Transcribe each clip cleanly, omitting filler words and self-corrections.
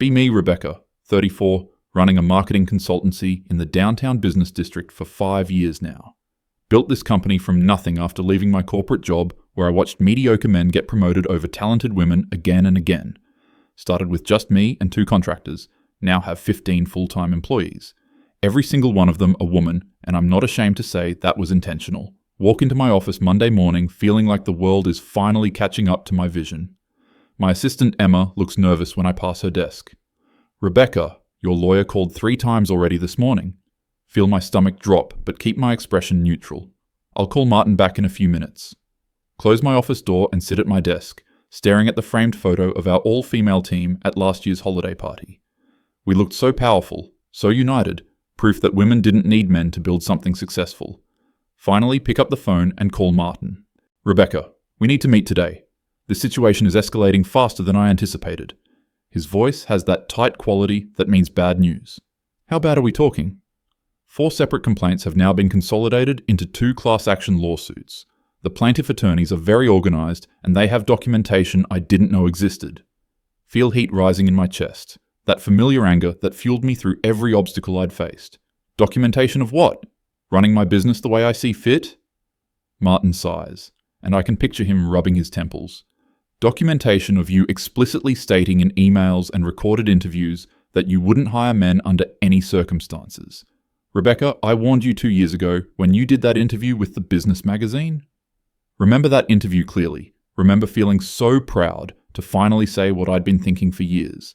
Be me, Rebecca, 34, running a marketing consultancy in the downtown business district for 5 years now. Built this company from nothing after leaving my corporate job where I watched mediocre men get promoted over talented women again and again. Started with just me and 2 contractors, now have 15 full-time employees. Every single one of them a woman, and I'm not ashamed to say that was intentional. Walk into my office Monday morning feeling like the world is finally catching up to my vision. My assistant Emma looks nervous when I pass her desk. Rebecca, your lawyer called 3 times already this morning. Feel my stomach drop, but keep my expression neutral. I'll call Martin back in a few minutes. Close my office door and sit at my desk, staring at the framed photo of our all-female team at last year's holiday party. We looked so powerful, so united, proof that women didn't need men to build something successful. Finally, pick up the phone and call Martin. Rebecca, we need to meet today. This situation is escalating faster than I anticipated. His voice has that tight quality that means bad news. How bad are we talking? 4 separate complaints have now been consolidated into 2 class action lawsuits. The plaintiff attorneys are very organized and they have documentation I didn't know existed. Feel heat rising in my chest. That familiar anger that fueled me through every obstacle I'd faced. Documentation of what? Running my business the way I see fit? Martin sighs, and I can picture him rubbing his temples. Documentation of you explicitly stating in emails and recorded interviews that you wouldn't hire men under any circumstances. Rebecca, I warned you 2 years ago when you did that interview with the business magazine. Remember that interview clearly. Remember feeling so proud to finally say what I'd been thinking for years.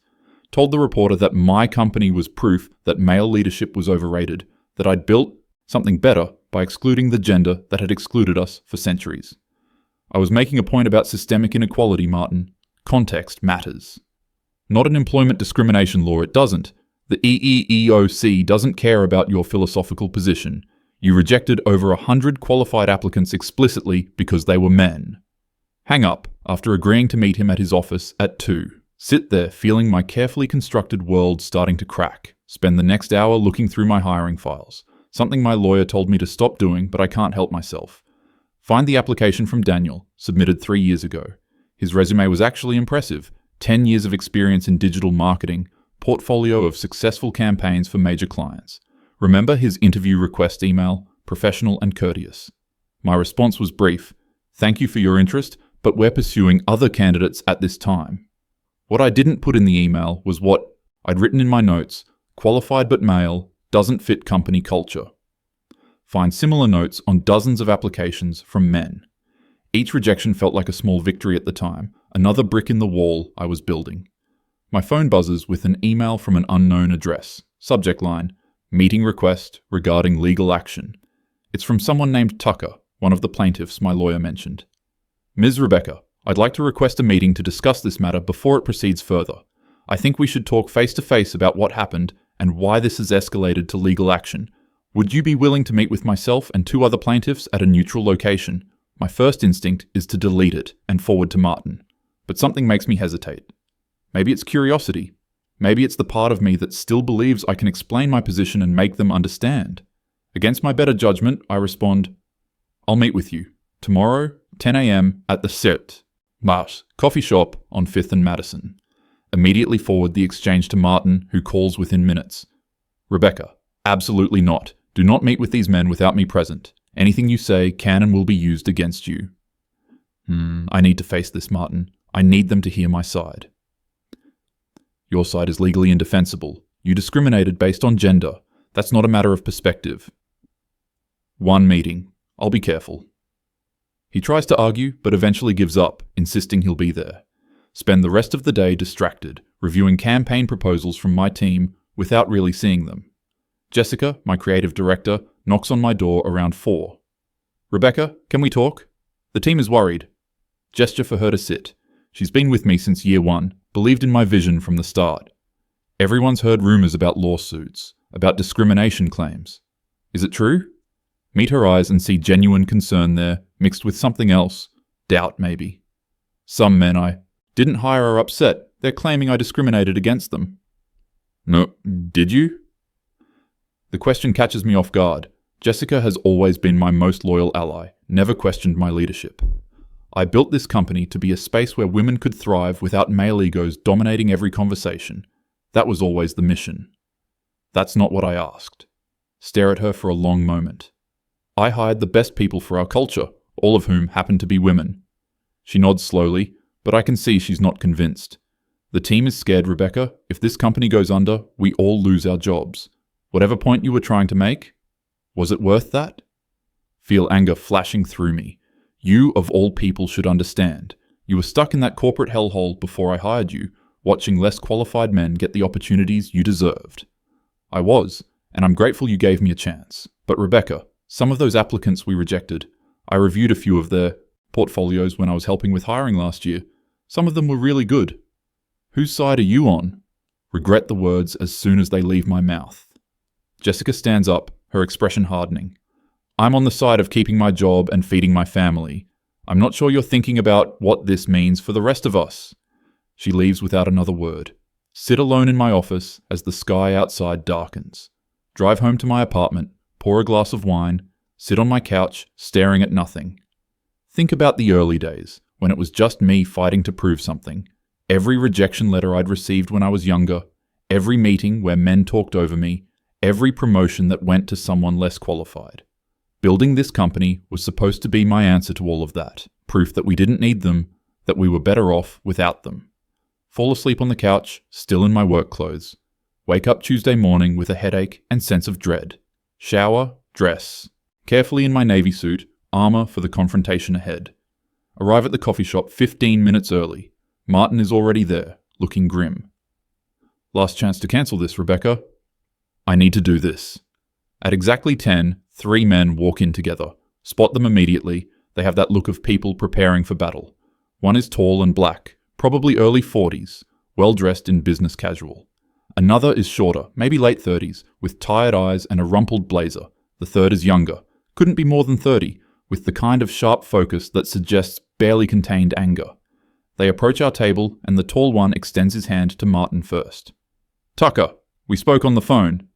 Told the reporter that my company was proof that male leadership was overrated, that I'd built something better by excluding the gender that had excluded us for centuries. I was making a point about systemic inequality, Martin. Context matters. Not an employment discrimination law, it doesn't. The EEOC doesn't care about your philosophical position. You rejected over 100 qualified applicants explicitly because they were men. Hang up after agreeing to meet him at his office at 2. Sit there feeling my carefully constructed world starting to crack. Spend the next hour looking through my hiring files. Something my lawyer told me to stop doing, but I can't help myself. Find the application from Daniel, submitted 3 years ago. His resume was actually impressive. 10 years of experience in digital marketing, portfolio of successful campaigns for major clients. Remember his interview request email, professional and courteous. My response was brief. Thank you for your interest, but we're pursuing other candidates at this time. What I didn't put in the email was what I'd written in my notes, qualified but male, doesn't fit company culture. Find similar notes on dozens of applications from men. Each rejection felt like a small victory at the time, another brick in the wall I was building. My phone buzzes with an email from an unknown address. Subject line, meeting request regarding legal action. It's from someone named Tucker, one of the plaintiffs my lawyer mentioned. Ms. Rebecca, I'd like to request a meeting to discuss this matter before it proceeds further. I think we should talk face-to-face about what happened and why this has escalated to legal action. Would you be willing to meet with myself and 2 other plaintiffs at a neutral location? My first instinct is to delete it and forward to Martin, but something makes me hesitate. Maybe it's curiosity. Maybe it's the part of me that still believes I can explain my position and make them understand. Against my better judgment, I respond, I'll meet with you tomorrow, 10 a.m. at the Cert Mars coffee shop on 5th and Madison. Immediately forward the exchange to Martin, who calls within minutes. Rebecca, absolutely not. Do not meet with these men without me present. Anything you say can and will be used against you. I need to face this, Martin. I need them to hear my side. Your side is legally indefensible. You discriminated based on gender. That's not a matter of perspective. 1 meeting. I'll be careful. He tries to argue, but eventually gives up, insisting he'll be there. Spend the rest of the day distracted, reviewing campaign proposals from my team without really seeing them. Jessica, my creative director, knocks on my door around 4. Rebecca, can we talk? The team is worried. Gesture for her to sit. She's been with me since year 1, believed in my vision from the start. Everyone's heard rumors about lawsuits, about discrimination claims. Is it true? Meet her eyes and see genuine concern there, mixed with something else. Doubt, maybe. Some men I didn't hire are upset. They're claiming I discriminated against them. No, did you? The question catches me off guard. Jessica has always been my most loyal ally, never questioned my leadership. I built this company to be a space where women could thrive without male egos dominating every conversation. That was always the mission. That's not what I asked. Stare at her for a long moment. I hired the best people for our culture, all of whom happen to be women. She nods slowly, but I can see she's not convinced. The team is scared, Rebecca. If this company goes under, we all lose our jobs. Whatever point you were trying to make, was it worth that? Feel anger flashing through me. You, of all people, should understand. You were stuck in that corporate hellhole before I hired you, watching less qualified men get the opportunities you deserved. I was, and I'm grateful you gave me a chance. But Rebecca, some of those applicants we rejected, I reviewed a few of their portfolios when I was helping with hiring last year. Some of them were really good. Whose side are you on? Regret the words as soon as they leave my mouth. Jessica stands up, her expression hardening. I'm on the side of keeping my job and feeding my family. I'm not sure you're thinking about what this means for the rest of us. She leaves without another word. Sit alone in my office as the sky outside darkens. Drive home to my apartment, pour a glass of wine, sit on my couch, staring at nothing. Think about the early days, when it was just me fighting to prove something. Every rejection letter I'd received when I was younger, every meeting where men talked over me, every promotion that went to someone less qualified. Building this company was supposed to be my answer to all of that, proof that we didn't need them, that we were better off without them. Fall asleep on the couch, still in my work clothes. Wake up Tuesday morning with a headache and sense of dread. Shower, dress. Carefully in my navy suit, armor for the confrontation ahead. Arrive at the coffee shop 15 minutes early. Martin is already there, looking grim. Last chance to cancel this, Rebecca. I need to do this. At exactly 10, 3 men walk in together. Spot them immediately. They have that look of people preparing for battle. One is tall and black, probably early 40s, well dressed in business casual. Another is shorter, maybe late 30s, with tired eyes and a rumpled blazer. The third is younger, couldn't be more than 30, with the kind of sharp focus that suggests barely contained anger. They approach our table, and the tall one extends his hand to Martin first. Tucker, we spoke on the phone.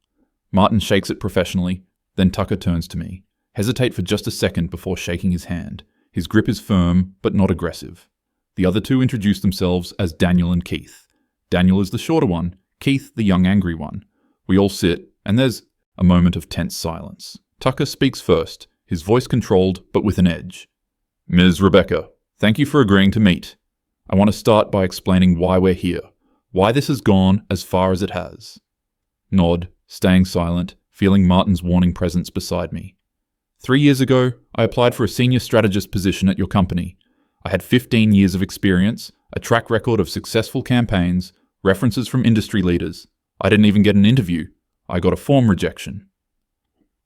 Martin shakes it professionally, then Tucker turns to me. Hesitate for just a second before shaking his hand. His grip is firm, but not aggressive. The other two introduce themselves as Daniel and Keith. Daniel is the shorter one, Keith the young angry one. We all sit, and there's a moment of tense silence. Tucker speaks first, his voice controlled, but with an edge. Ms. Rebecca, thank you for agreeing to meet. I want to start by explaining why we're here, why this has gone as far as it has. Nod, staying silent, feeling Martin's warning presence beside me. 3 years ago, I applied for a senior strategist position at your company. I had 15 years of experience, a track record of successful campaigns, references from industry leaders. I didn't even get an interview. I got a form rejection.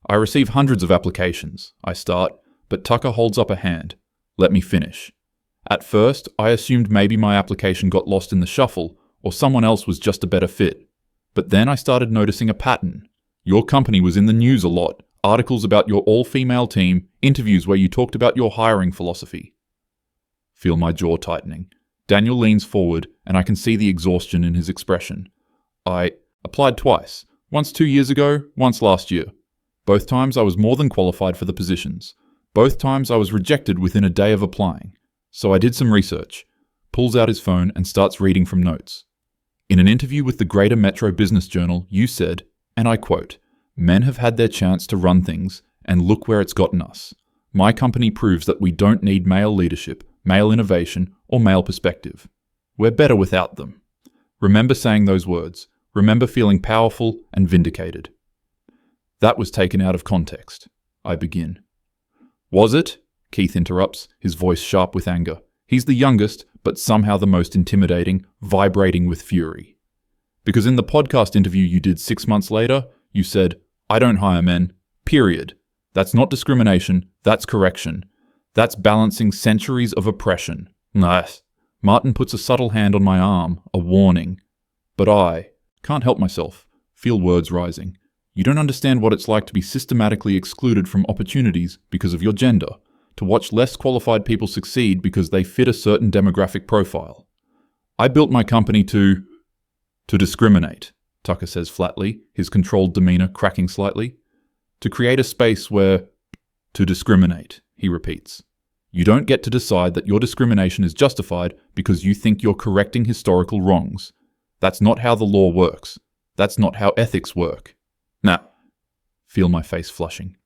I receive hundreds of applications. I start, but Tucker holds up a hand. Let me finish. At first, I assumed maybe my application got lost in the shuffle, or someone else was just a better fit. But then I started noticing a pattern. Your company was in the news a lot, articles about your all-female team, interviews where you talked about your hiring philosophy. Feel my jaw tightening. Daniel leans forward, and I can see the exhaustion in his expression. I applied twice, once 2 years ago, once last year. Both times I was more than qualified for the positions. Both times I was rejected within a day of applying. So I did some research. Pulls out his phone and starts reading from notes. In an interview with the Greater Metro Business Journal, you said, and I quote, "Men have had their chance to run things, and look where it's gotten us. My company proves that we don't need male leadership, male innovation, or male perspective. We're better without them." Remember saying those words. Remember feeling powerful and vindicated. That was taken out of context. I begin. Was it? Keith interrupts, his voice sharp with anger. He's the youngest, but somehow the most intimidating, vibrating with fury. Because in the podcast interview you did 6 months later, you said, "I don't hire men, period. That's not discrimination, that's correction. That's balancing centuries of oppression." Nice. Martin puts a subtle hand on my arm, a warning. But I can't help myself, feel words rising. You don't understand what it's like to be systematically excluded from opportunities because of your gender, to watch less qualified people succeed because they fit a certain demographic profile. I built my company to discriminate, Tucker says flatly, his controlled demeanor cracking slightly. To create a space where... To discriminate, he repeats. You don't get to decide that your discrimination is justified because you think you're correcting historical wrongs. That's not how the law works. That's not how ethics work. Nah. Feel my face flushing.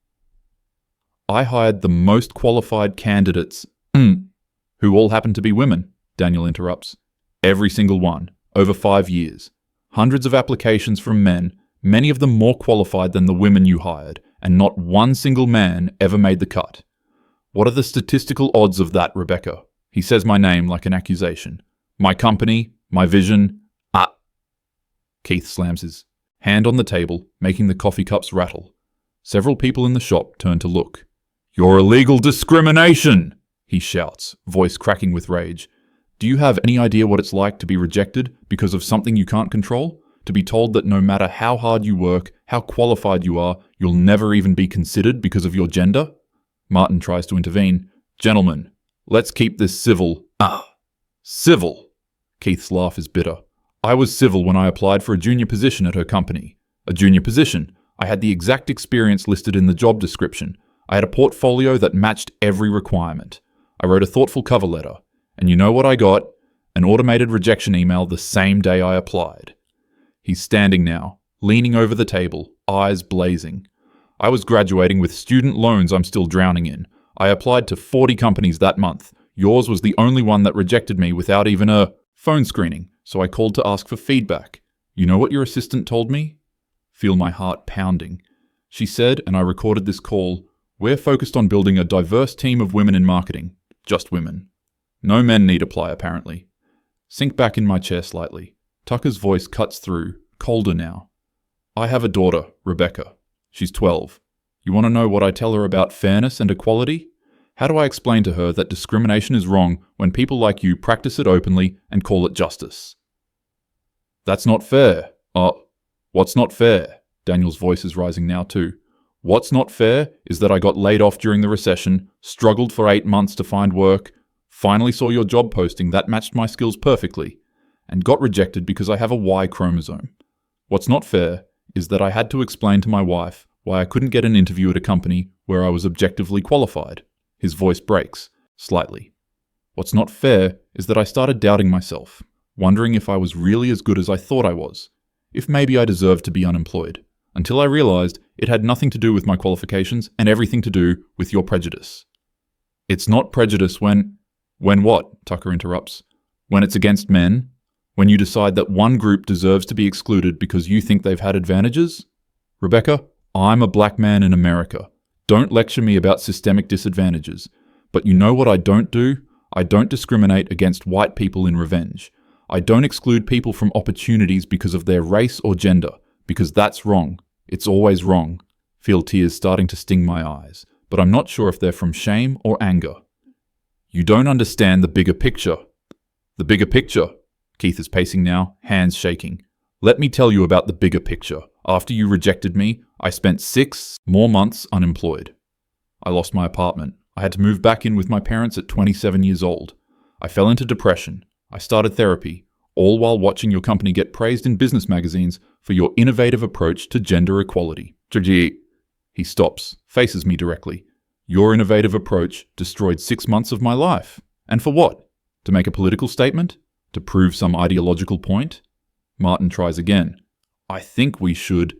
I hired the most qualified candidates, who all happen to be women, Daniel interrupts. Every single one, over 5 years. Hundreds of applications from men, many of them more qualified than the women you hired, and not one single man ever made the cut. What are the statistical odds of that, Rebecca? He says my name like an accusation. My company, my vision, Keith slams his hand on the table, making the coffee cups rattle. Several people in the shop turn to look. You're illegal discrimination, he shouts, voice cracking with rage. Do you have any idea what it's like to be rejected because of something you can't control? To be told that no matter how hard you work, how qualified you are, you'll never even be considered because of your gender? Martin tries to intervene. Gentlemen, let's keep this civil. Civil. Keith's laugh is bitter. I was civil when I applied for a junior position at her company. A junior position. I had the exact experience listed in the job description. I had a portfolio that matched every requirement. I wrote a thoughtful cover letter. And you know what I got? An automated rejection email the same day I applied. He's standing now, leaning over the table, eyes blazing. I was graduating with student loans I'm still drowning in. I applied to 40 companies that month. Yours was the only one that rejected me without even a phone screening, so I called to ask for feedback. You know what your assistant told me? Feel my heart pounding. She said, and I recorded this call, we're focused on building a diverse team of women in marketing. Just women. No men need apply, apparently. Sink back in my chair slightly. Tucker's voice cuts through, colder now. I have a daughter, Rebecca. She's 12. You want to know what I tell her about fairness and equality? How do I explain to her that discrimination is wrong when people like you practice it openly and call it justice? That's not fair. What's not fair? Daniel's voice is rising now too. What's not fair is that I got laid off during the recession, struggled for 8 months to find work, finally saw your job posting that matched my skills perfectly, and got rejected because I have a Y chromosome. What's not fair is that I had to explain to my wife why I couldn't get an interview at a company where I was objectively qualified. His voice breaks, slightly. What's not fair is that I started doubting myself, wondering if I was really as good as I thought I was, if maybe I deserved to be unemployed, until I realized it had nothing to do with my qualifications and everything to do with your prejudice. It's not prejudice when what? Tucker interrupts. When it's against men? When you decide that one group deserves to be excluded because you think they've had advantages? Rebecca, I'm a black man in America. Don't lecture me about systemic disadvantages. But you know what I don't do? I don't discriminate against white people in revenge. I don't exclude people from opportunities because of their race or gender, because that's wrong. It's always wrong. Feel tears starting to sting my eyes, but I'm not sure if they're from shame or anger. You don't understand the bigger picture. The bigger picture. Keith is pacing now, hands shaking. Let me tell you about the bigger picture. After you rejected me, I spent 6 more months unemployed. I lost my apartment. I had to move back in with my parents at 27 years old. I fell into depression. I started therapy, all while watching your company get praised in business magazines for your innovative approach to gender equality. He stops, faces me directly. Your innovative approach destroyed 6 months of my life. And for what? To make a political statement? To prove some ideological point? Martin tries again. I think we should...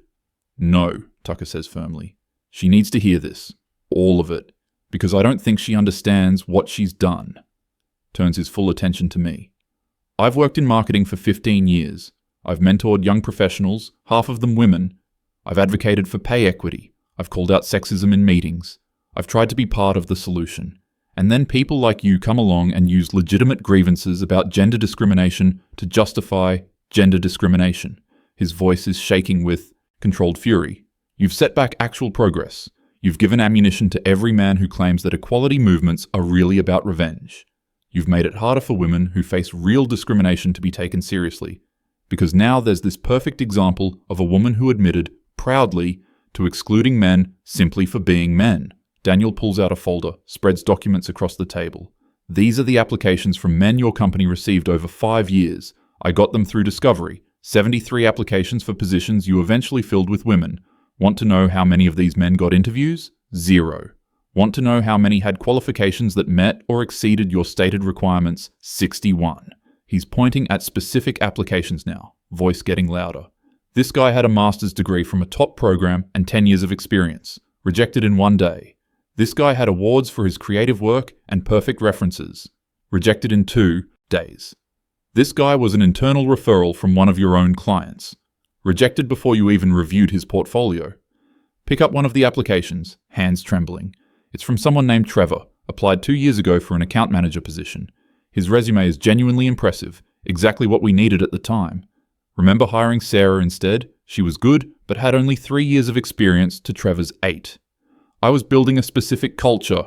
No, Tucker says firmly. She needs to hear this. All of it. Because I don't think she understands what she's done. Turns his full attention to me. I've worked in marketing for 15 years. I've mentored young professionals, half of them women. I've advocated for pay equity. I've called out sexism in meetings. I've tried to be part of the solution. And then people like you come along and use legitimate grievances about gender discrimination to justify gender discrimination. His voice is shaking with controlled fury. You've set back actual progress. You've given ammunition to every man who claims that equality movements are really about revenge. You've made it harder for women who face real discrimination to be taken seriously. Because now there's this perfect example of a woman who admitted, proudly, to excluding men simply for being men. Daniel pulls out a folder, spreads documents across the table. These are the applications from men your company received over 5 years. I got them through Discovery. 73 applications for positions you eventually filled with women. Want to know how many of these men got interviews? 0. Want to know how many had qualifications that met or exceeded your stated requirements? 61. He's pointing at specific applications now. voice getting louder. This guy had a master's degree from a top program and 10 years of experience, rejected in one day. This guy had awards for his creative work and perfect references, rejected in 2 days. This guy was an internal referral from one of your own clients, rejected before you even reviewed his portfolio. Pick up one of the applications, hands trembling. It's from someone named Trevor, applied 2 years ago for an account manager position. His resume is genuinely impressive, exactly what we needed at the time. Remember hiring Sarah instead? She was good, but had only 3 years of experience to Trevor's 8. I was building a specific culture.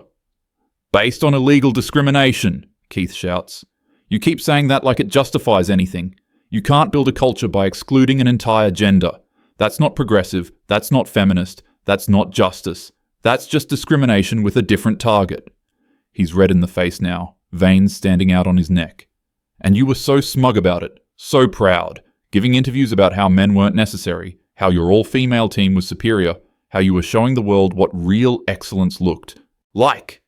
Based on illegal discrimination, Keith shouts. You keep saying that like it justifies anything. You can't build a culture by excluding an entire gender. That's not progressive, that's not feminist, that's not justice. That's just discrimination with a different target. He's red in the face now, veins standing out on his neck. And you were so smug about it, so proud, giving interviews about how men weren't necessary, how your all-female team was superior, how you were showing the world what real excellence looked like.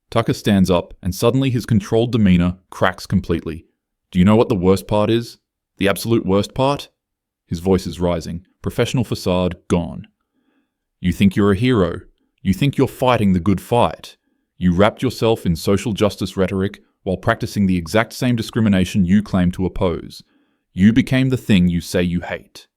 Tucker stands up, and suddenly his controlled demeanor cracks completely. Do you know what the worst part is? The absolute worst part? His voice is rising, professional facade gone. You think you're a hero. You think you're fighting the good fight. You wrapped yourself in social justice rhetoric while practicing the exact same discrimination you claim to oppose. You became the thing you say you hate.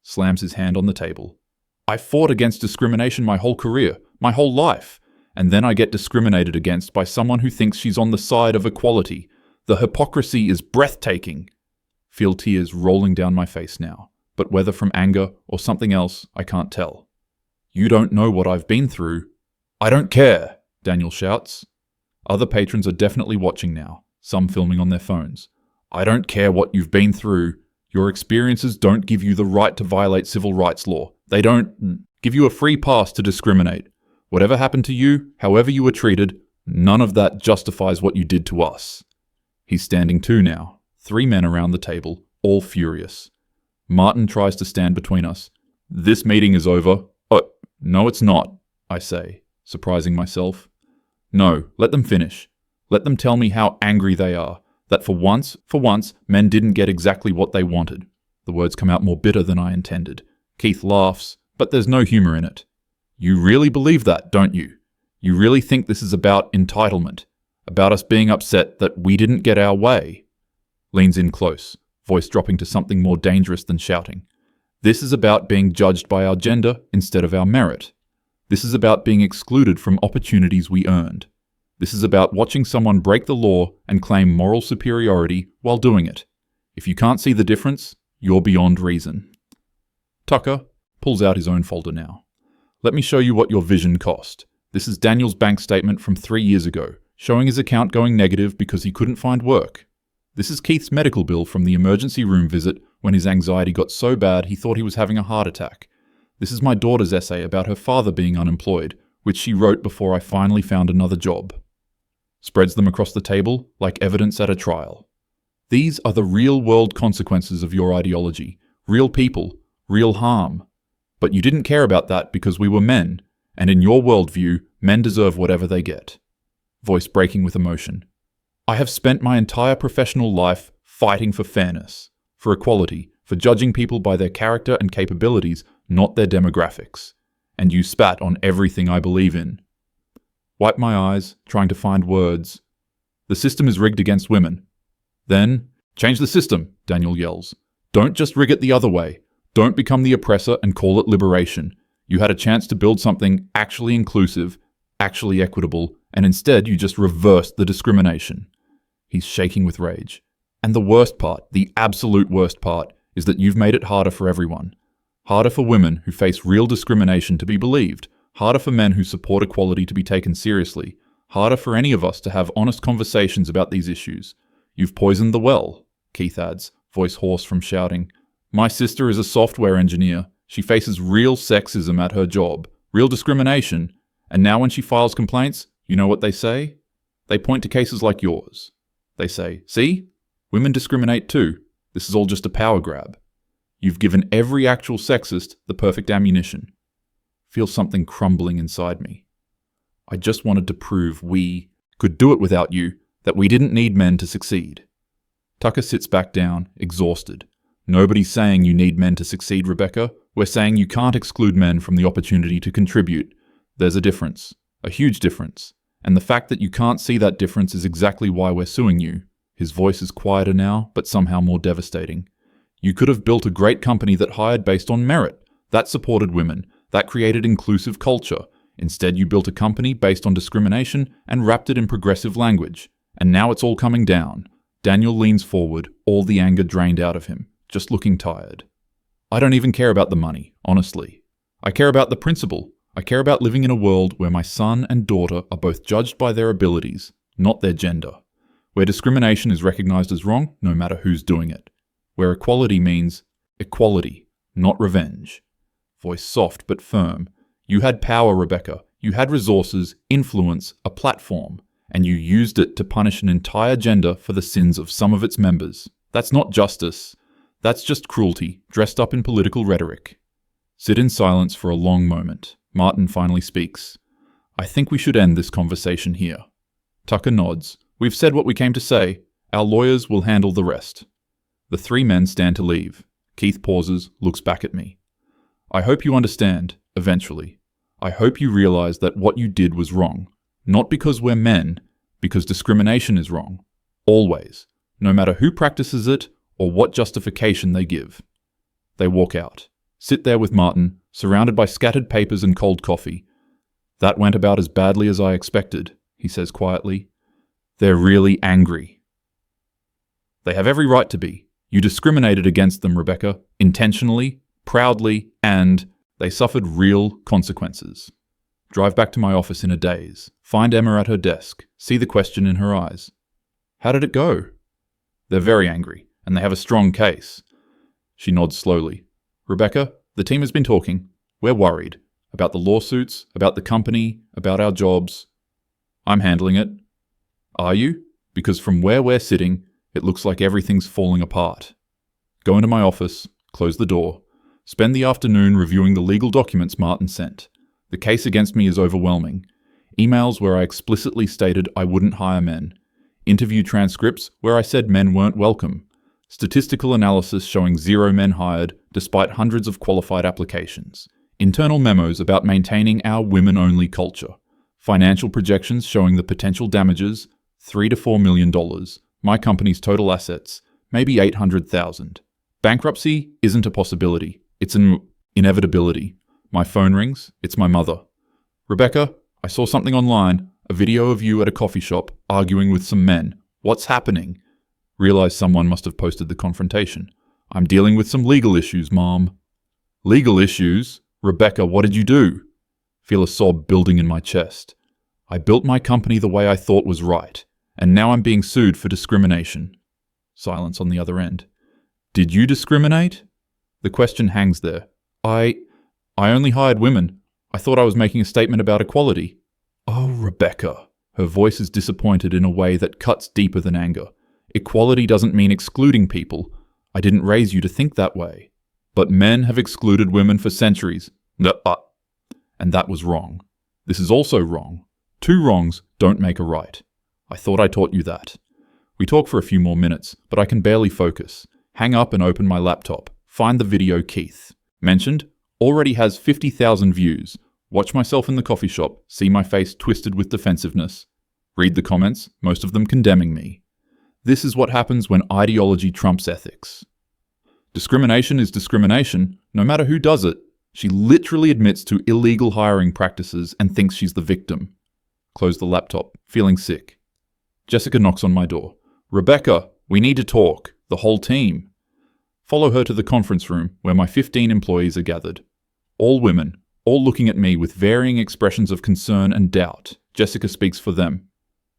Slams his hand on the table. I fought against discrimination my whole career, my whole life. And then I get discriminated against by someone who thinks she's on the side of equality. The hypocrisy is breathtaking. Feel tears rolling down my face now, but whether from anger or something else, I can't tell. You don't know what I've been through. I don't care, Daniel shouts. Other patrons are definitely watching now, some filming on their phones. I don't care what you've been through. Your experiences don't give you the right to violate civil rights law. They don't give you a free pass to discriminate. Whatever happened to you, however you were treated, none of that justifies what you did to us. He's standing too now, 3 men around the table, all furious. Martin tries to stand between us. This meeting is over. Oh, no it's not, I say, surprising myself. No, let them finish. Let them tell me how angry they are, that for once, men didn't get exactly what they wanted. The words come out more bitter than I intended. Keith laughs, but there's no humor in it. You really believe that, don't you? You really think this is about entitlement, about us being upset that we didn't get our way? Leans in close, voice dropping to something more dangerous than shouting. This is about being judged by our gender instead of our merit. This is about being excluded from opportunities we earned. This is about watching someone break the law and claim moral superiority while doing it. If you can't see the difference, you're beyond reason. Tucker pulls out his own folder now. Let me show you what your vision cost. This is Daniel's bank statement from 3 years ago, showing his account going negative because he couldn't find work. This is Keith's medical bill from the emergency room visit when his anxiety got so bad he thought he was having a heart attack. This is my daughter's essay about her father being unemployed, which she wrote before I finally found another job. Spreads them across the table like evidence at a trial. These are the real-world consequences of your ideology. Real people, real harm. But you didn't care about that because we were men, and in your worldview, men deserve whatever they get. Voice breaking with emotion. I have spent my entire professional life fighting for fairness, for equality, for judging people by their character and capabilities, not their demographics. And you spat on everything I believe in. Wipe my eyes, trying to find words. The system is rigged against women. Then, change the system, Daniel yells. Don't just rig it the other way. Don't become the oppressor and call it liberation. You had a chance to build something actually inclusive, actually equitable, and instead you just reversed the discrimination. He's shaking with rage. And the worst part, the absolute worst part, is that you've made it harder for everyone. Harder for women who face real discrimination to be believed. Harder for men who support equality to be taken seriously. Harder for any of us to have honest conversations about these issues. You've poisoned the well, Keith adds, voice hoarse from shouting. My sister is a software engineer. She faces real sexism at her job, real discrimination, and now when she files complaints, you know what they say? They point to cases like yours. They say, see? Women discriminate too. This is all just a power grab. You've given every actual sexist the perfect ammunition. Feel something crumbling inside me. I just wanted to prove we could do it without you, that we didn't need men to succeed. Tucker sits back down, exhausted. Nobody's saying you need men to succeed, Rebecca. We're saying you can't exclude men from the opportunity to contribute. There's a difference. A huge difference. And the fact that you can't see that difference is exactly why we're suing you. His voice is quieter now, but somehow more devastating. You could have built a great company that hired based on merit, that supported women, that created inclusive culture. Instead, you built a company based on discrimination and wrapped it in progressive language. And now it's all coming down. Daniel leans forward, all the anger drained out of him, just looking tired. I don't even care about the money, honestly. I care about the principle. I care about living in a world where my son and daughter are both judged by their abilities, not their gender. Where discrimination is recognized as wrong, no matter who's doing it. Where equality means equality, not revenge. Voice soft but firm. You had power, Rebecca. You had resources, influence, a platform, and you used it to punish an entire gender for the sins of some of its members. That's not justice. That's just cruelty, dressed up in political rhetoric. Sit in silence for a long moment. Martin finally speaks. I think we should end this conversation here. Tucker nods. We've said what we came to say. Our lawyers will handle the rest. The three men stand to leave. Keith pauses, looks back at me. I hope you understand, eventually. I hope you realize that what you did was wrong. Not because we're men, because discrimination is wrong. Always. No matter who practices it or what justification they give. They walk out. Sit there with Martin, surrounded by scattered papers and cold coffee. That went about as badly as I expected, he says quietly. They're really angry. They have every right to be. You discriminated against them, Rebecca, intentionally, proudly, and they suffered real consequences. Drive back to my office in a daze. Find Emma at her desk. See the question in her eyes. How did it go? They're very angry, and they have a strong case. She nods slowly. Rebecca, the team has been talking. We're worried. About the lawsuits, about the company, about our jobs. I'm handling it. Are you? Because from where we're sitting, it looks like everything's falling apart. Go into my office, close the door. Spend the afternoon reviewing the legal documents Martin sent. The case against me is overwhelming. Emails where I explicitly stated I wouldn't hire men. Interview transcripts where I said men weren't welcome. Statistical analysis showing 0 men hired despite hundreds of qualified applications. Internal memos about maintaining our women-only culture. Financial projections showing the potential damages, $3 to $4 million. My company's total assets, maybe $800,000. Bankruptcy isn't a possibility. It's an inevitability. My phone rings. It's my mother. Rebecca, I saw something online, a video of you at a coffee shop arguing with some men. What's happening? Realize someone must have posted the confrontation. I'm dealing with some legal issues, Mom. Legal issues? Rebecca, what did you do? Feel a sob building in my chest. I built my company the way I thought was right, and now I'm being sued for discrimination. Silence on the other end. Did you discriminate? The question hangs there. I only hired women. I thought I was making a statement about equality. Oh, Rebecca. Her voice is disappointed in a way that cuts deeper than anger. Equality doesn't mean excluding people. I didn't raise you to think that way. But men have excluded women for centuries. And that was wrong. This is also wrong. 2 wrongs don't make a right. I thought I taught you that. We talk for a few more minutes, but I can barely focus. Hang up and open my laptop. Find the video Keith mentioned. Already has 50,000 views. Watch myself in the coffee shop, see my face twisted with defensiveness. Read the comments, most of them condemning me. This is what happens when ideology trumps ethics. Discrimination is discrimination, no matter who does it. She literally admits to illegal hiring practices and thinks she's the victim. Close the laptop, feeling sick. Jessica knocks on my door. Rebecca, we need to talk. The whole team. Follow her to the conference room where my 15 employees are gathered. All women, all looking at me with varying expressions of concern and doubt. Jessica speaks for them.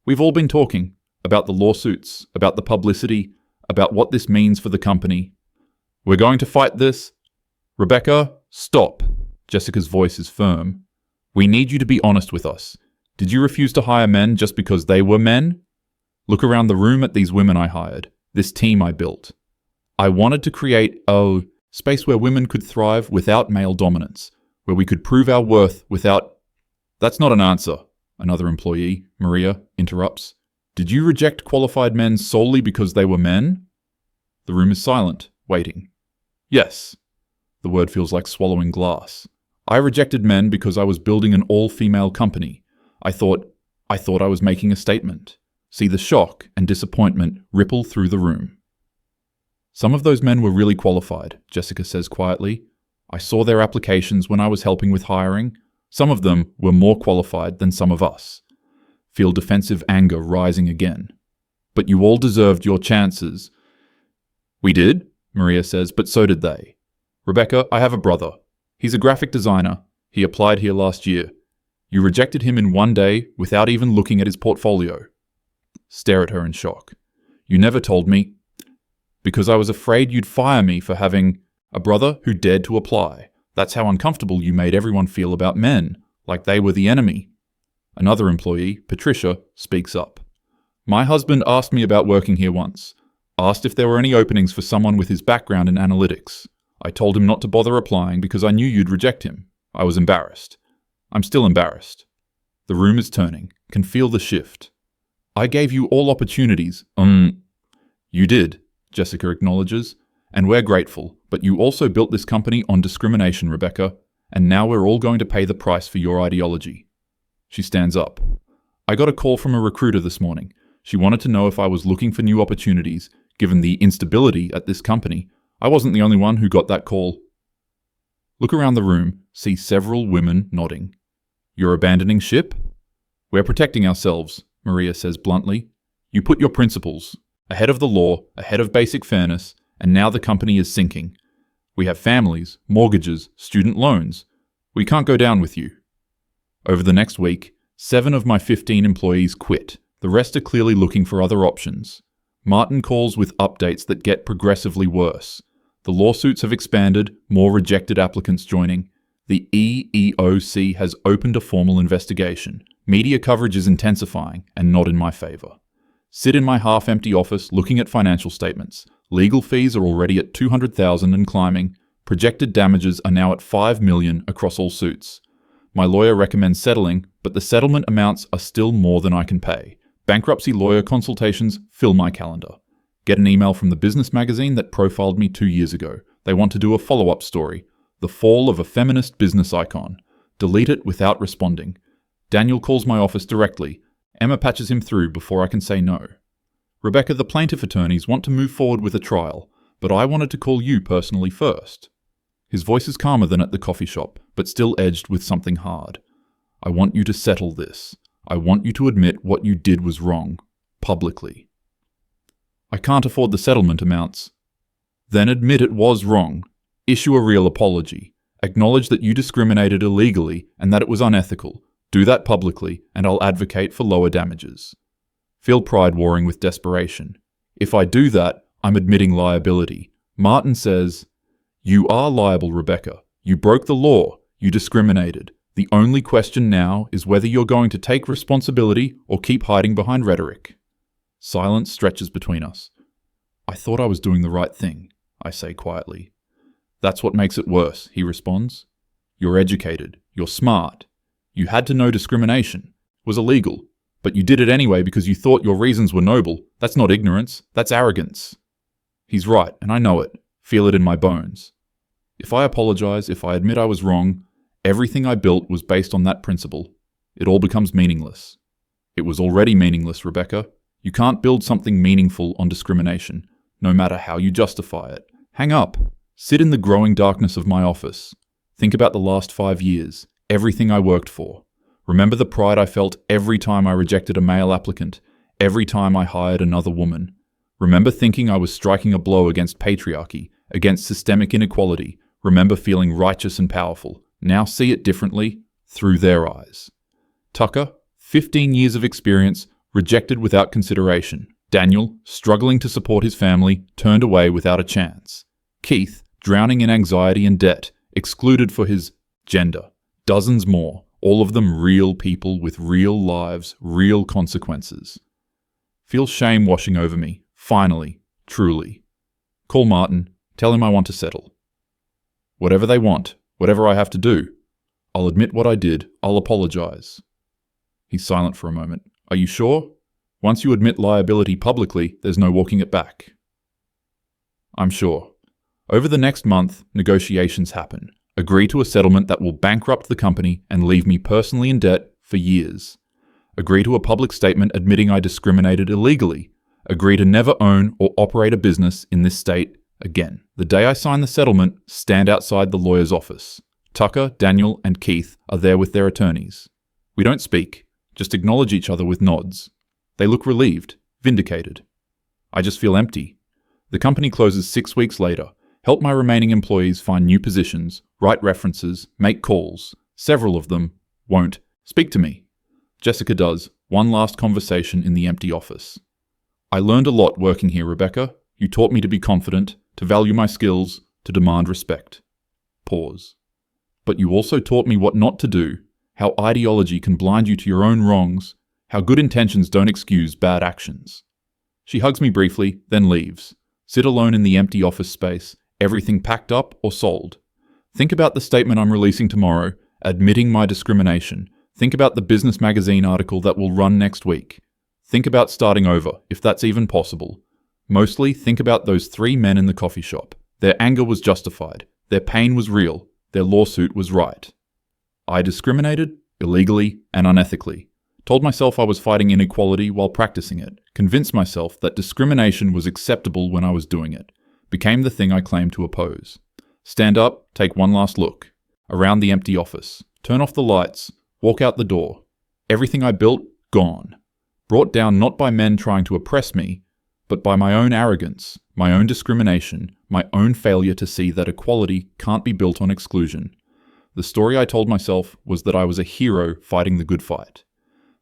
We've all been talking about the lawsuits, about the publicity, about what this means for the company. We're going to fight this. Rebecca, stop. Jessica's voice is firm. We need you to be honest with us. Did you refuse to hire men just because they were men? Look around the room at these women I hired, this team I built. I wanted to create a space where women could thrive without male dominance, where we could prove our worth without... That's not an answer, another employee, Maria, interrupts. Did you reject qualified men solely because they were men? The room is silent, waiting. Yes. The word feels like swallowing glass. I rejected men because I was building an all-female company. I thought I was making a statement. See the shock and disappointment ripple through the room. Some of those men were really qualified, Jessica says quietly. I saw their applications when I was helping with hiring. Some of them were more qualified than some of us. Feel defensive anger rising again. But you all deserved your chances. We did, Maria says, but so did they. Rebecca, I have a brother. He's a graphic designer. He applied here last year. You rejected him in one day without even looking at his portfolio. Stare at her in shock. You never told me. Because I was afraid you'd fire me for having a brother who dared to apply. That's how uncomfortable you made everyone feel about men, like they were the enemy. Another employee, Patricia, speaks up. My husband asked me about working here once. Asked if there were any openings for someone with his background in analytics. I told him not to bother applying because I knew you'd reject him. I was embarrassed. I'm still embarrassed. The room is turning. Can feel the shift. I gave you all opportunities. You did, Jessica acknowledges. And we're grateful, but you also built this company on discrimination, Rebecca, and now we're all going to pay the price for your ideology. She stands up. I got a call from a recruiter this morning. She wanted to know if I was looking for new opportunities, given the instability at this company. I wasn't the only one who got that call. Look around the room, see several women nodding. You're abandoning ship? We're protecting ourselves, Maria says bluntly. You put your principles ahead of the law, ahead of basic fairness, and now the company is sinking. We have families, mortgages, student loans. We can't go down with you. Over the next week, 7 of my 15 employees quit. The rest are clearly looking for other options. Martin calls with updates that get progressively worse. The lawsuits have expanded, more rejected applicants joining. The EEOC has opened a formal investigation. Media coverage is intensifying and not in my favor. Sit in my half-empty office looking at financial statements. Legal fees are already at $200,000 and climbing. Projected damages are now at $5 million across all suits. My lawyer recommends settling, but the settlement amounts are still more than I can pay. Bankruptcy lawyer consultations fill my calendar. Get an email from the business magazine that profiled me 2 years ago. They want to do a follow-up story. The fall of a feminist business icon. Delete it without responding. Daniel calls my office directly. Emma patches him through before I can say no. Rebecca, the plaintiff attorneys want to move forward with a trial, but I wanted to call you personally first. His voice is calmer than at the coffee shop, but still edged with something hard. I want you to settle this. I want you to admit what you did was wrong. Publicly. I can't afford the settlement amounts. Then admit it was wrong. Issue a real apology. Acknowledge that you discriminated illegally and that it was unethical. Do that publicly, and I'll advocate for lower damages. Feel pride warring with desperation. If I do that, I'm admitting liability. Martin says, You are liable, Rebecca. You broke the law. You discriminated. The only question now is whether you're going to take responsibility or keep hiding behind rhetoric. Silence stretches between us. I thought I was doing the right thing, I say quietly. That's what makes it worse, he responds. You're educated. You're smart. You had to know discrimination. It was illegal. But you did it anyway because you thought your reasons were noble. That's not ignorance. That's arrogance. He's right, and I know it. Feel it in my bones. If I apologize, if I admit I was wrong, everything I built was based on that principle. It all becomes meaningless. It was already meaningless, Rebecca. You can't build something meaningful on discrimination, no matter how you justify it. Hang up. Sit in the growing darkness of my office. Think about the last 5 years, everything I worked for. Remember the pride I felt every time I rejected a male applicant, every time I hired another woman. Remember thinking I was striking a blow against patriarchy, against systemic inequality. Remember feeling righteous and powerful. Now see it differently, through their eyes. Tucker, 15 years of experience, rejected without consideration. Daniel, struggling to support his family, turned away without a chance. Keith, drowning in anxiety and debt, excluded for his gender. Dozens more, all of them real people with real lives, real consequences. Feel shame washing over me, finally, truly. Call Martin, tell him I want to settle. Whatever they want, whatever I have to do. I'll admit what I did, I'll apologize. He's silent for a moment. Are you sure? Once you admit liability publicly, there's no walking it back. I'm sure. Over the next month, negotiations happen. Agree to a settlement that will bankrupt the company and leave me personally in debt for years. Agree to a public statement admitting I discriminated illegally. Agree to never own or operate a business in this state again. The day I sign the settlement, stand outside the lawyer's office. Tucker, Daniel, and Keith are there with their attorneys. We don't speak, just acknowledge each other with nods. They look relieved, vindicated. I just feel empty. The company closes 6 weeks later. Help my remaining employees find new positions, write references, make calls. Several of them won't speak to me. Jessica does. One last conversation in the empty office. I learned a lot working here, Rebecca. You taught me to be confident, to value my skills, to demand respect. Pause. But you also taught me what not to do, how ideology can blind you to your own wrongs, how good intentions don't excuse bad actions. She hugs me briefly, then leaves. Sit alone in the empty office space, everything packed up or sold. Think about the statement I'm releasing tomorrow, admitting my discrimination. Think about the business magazine article that will run next week. Think about starting over, if that's even possible. Mostly, think about those 3 men in the coffee shop. Their anger was justified. Their pain was real. Their lawsuit was right. I discriminated, illegally and unethically. Told myself I was fighting inequality while practicing it. Convinced myself that discrimination was acceptable when I was doing it. Became the thing I claimed to oppose. Stand up, take one last look. Around the empty office. Turn off the lights. Walk out the door. Everything I built, gone. Brought down not by men trying to oppress me, but by my own arrogance, my own discrimination, my own failure to see that equality can't be built on exclusion. The story I told myself was that I was a hero fighting the good fight.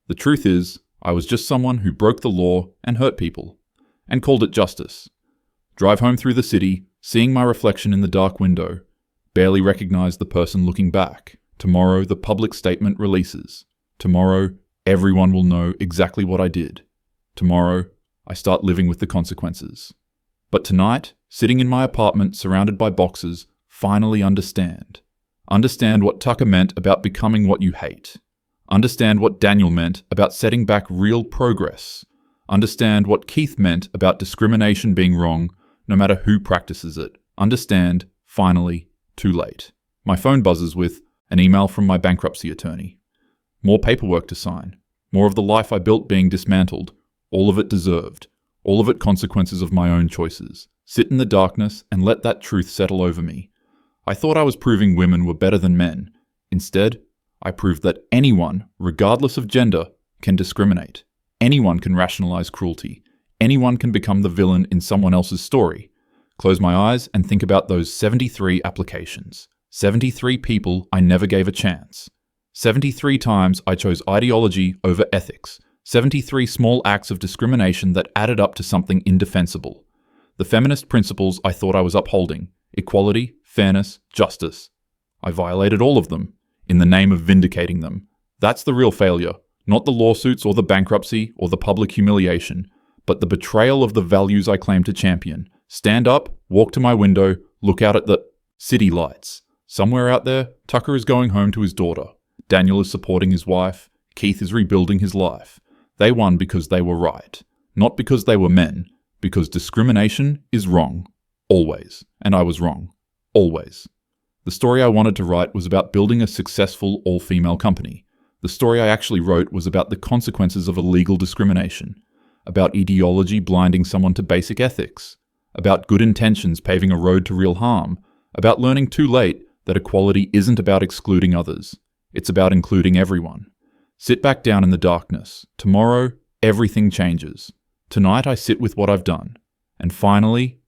The truth is, I was just someone who broke the law and hurt people, and called it justice. Drive home through the city, seeing my reflection in the dark window, barely recognize the person looking back. Tomorrow, the public statement releases. Tomorrow, everyone will know exactly what I did. Tomorrow, I start living with the consequences. But tonight, sitting in my apartment surrounded by boxes, finally understand. Understand what Tucker meant about becoming what you hate. Understand what Daniel meant about setting back real progress. Understand what Keith meant about discrimination being wrong, no matter who practices it. Understand, finally, too late. My phone buzzes with an email from my bankruptcy attorney. More paperwork to sign. More of the life I built being dismantled. All of it deserved. All of it consequences of my own choices. Sit in the darkness and let that truth settle over me. I thought I was proving women were better than men. Instead, I proved that anyone, regardless of gender, can discriminate. Anyone can rationalize cruelty. Anyone can become the villain in someone else's story. Close my eyes and think about those 73 applications. 73 people I never gave a chance. 73 times I chose ideology over ethics. 73 small acts of discrimination that added up to something indefensible. The feminist principles I thought I was upholding. Equality, fairness, justice. I violated all of them, in the name of vindicating them. That's the real failure, not the lawsuits or the bankruptcy or the public humiliation, but the betrayal of the values I claim to champion. Stand up, walk to my window, look out at the city lights. Somewhere out there, Tucker is going home to his daughter. Daniel is supporting his wife. Keith is rebuilding his life. They won because they were right, not because they were men, because discrimination is wrong. Always. And I was wrong. Always. The story I wanted to write was about building a successful all-female company. The story I actually wrote was about the consequences of illegal discrimination, about ideology blinding someone to basic ethics, about good intentions paving a road to real harm, about learning too late that equality isn't about excluding others. It's about including everyone. Sit back down in the darkness. Tomorrow, everything changes. Tonight I sit with what I've done, and finally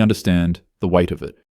understand the weight of it.